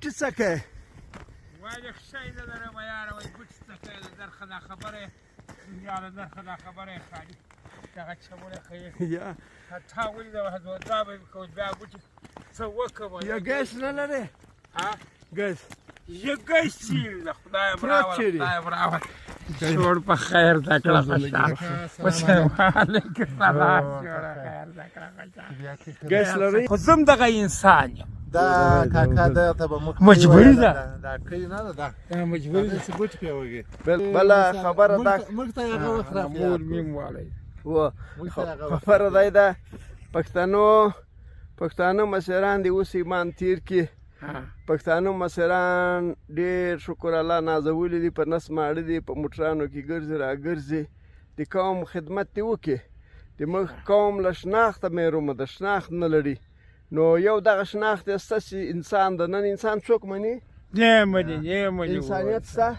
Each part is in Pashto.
ټی څه کوې؟ وایي شی نه لرم یاره وایي بوټي څه کوې د درخه دا خبره دنیا د درخه دا خبره یې خالي دغه چمونه کوي یا تا ولیده دا به مې کوم بیا بوټي څه وکړم یا ګیس نه لرې؟ ګیس یه ګیس چیرې ده خدای پروت چیرې؟ خدای براول شور په خیر ده کړه خوشحال السلام علیکم سلام شوره خیر ده کړه خوشحال ګیس لرې؟ خو زه هم دغه انسان یم دا کاکا ده ته به مجبوري ده دا کلي نه ده دا دا مجبوري ده چې بوټي پرې وږي بله خبره ده موږ ته هغه وخت مور میم والی خبره دی ده پښتانه مشران دې اوس ایمان تیر کړي پښتانه مشران ډېر شکر الله نازولي دي په نس ماړه دي په موټرانو کې ګرځي راګرځي د قوم خدمت دې وکړي د موږ قوم له شناخته محرومه ده شناخت نه لري نو یو دغه شناخت یې ستاسې انسان ده نن انسان څوک مني نه مني انسانیت شته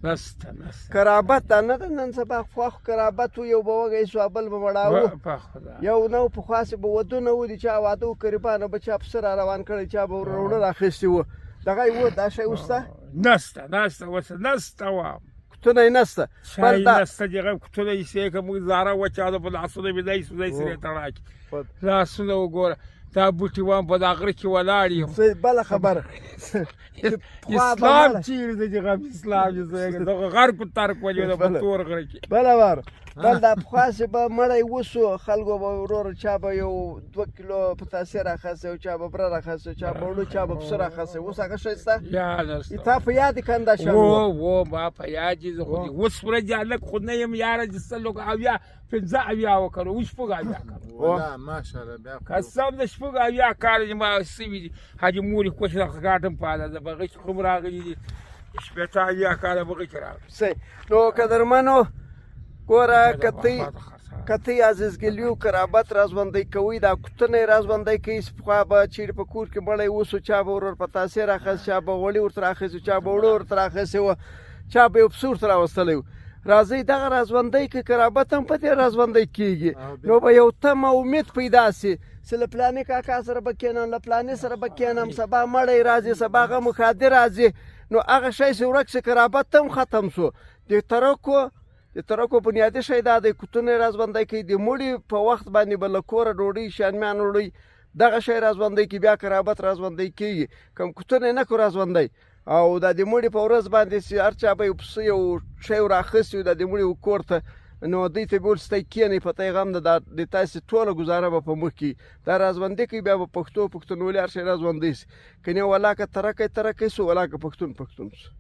نسته قرابت دا نه ده نن سبا پخوا خو قرابت و یو به وږی سو بل به مړاوه په خدا یو نه و پخوا سې به ودونه و د چا واده و قریبانه به چا پسه را روان کړی چا به وروڼه راخیستي و دغه یې و دا شی اوس شته نسته اوس نسته وام کتونه یې نسته شای نسته دغه کتونه یې سې که موږ زاره وچاده په لاسونه مې دی سودی سرې تړاک لاسونه وګوره دا بوټي وام په دا غره کې ولاړ یم بله خبره اسلام چیرې دی چې غم اسلام چې دغه غرق و ترک ولې د په تور غره کې بله واره بل دا پخوا چې به مړی وسو خلکو به وروره چا به یو 2 کیلو پتاسې راخسي او چا به بره راخسي چا به وړو چا به پسه راخسي اوس هغه شی شته تا په یاد یې که دا شیان و ما په یاد یې زه خو اوس ورځې هلک خو نه یم یاره چې سلو اویا 15 اویا وکړو اوس شپږ اویا کړو والله ماشاءالله بیا قسم د شپږ اویا کاله چې ما سوي دي حاجي مورې کوچ راخه ګاټم پاله د بغې چې کوم راغلي دي شپېته اویا کاله بغې کې راغلي صحیح نو قدرمنو ګوره که تی عزیزګلیو قرابت راژوندی کوئ دا کوتنه یې راژوندی کوي پخوا به چیرې په کور کې مړی اوسو چا به ورور پتاسې راخیست چا به غوړي ورته راخیستي چا به اوړه ورته راخیستې وه چا به یو پسه ورته راوستلی و راځئ دغه راژوندی که قرابت هم په دې راژوندی کېږي نو به یو تمه امید پیدا سي چې له پلانې کاکا سره به کښېنم له پلانې سره به کښېنم سبا مړی راځي سبا غم ښادي راځي نو هغه شی چې ورک شي قرابت هم ختم شو د ترکو بنیادي شی دا دی کوتونه یې راژوندی کوي د مړي په وخت باندې به له کوره ډوډۍ شیانمیان وړئ دغه شی راژوندی کوي بیا قرابت راژوندی کېږي کوم کوتونه یې نه کړو راژوندی او دا د مړي په ورځ باندې چې هر چا به یو پسه یو شی راخیستی دا د مړي کور ته نو دوی ته به ویل چې تی کښېنئ په تی غم ده د تاسې ټوله ګزاره به په موږ کړي دا راژوندي کوي بیا به پښتو پښتونولي هر شی راژوندی شي که نه ولاکه ترکی سو ولاکه پښتون سو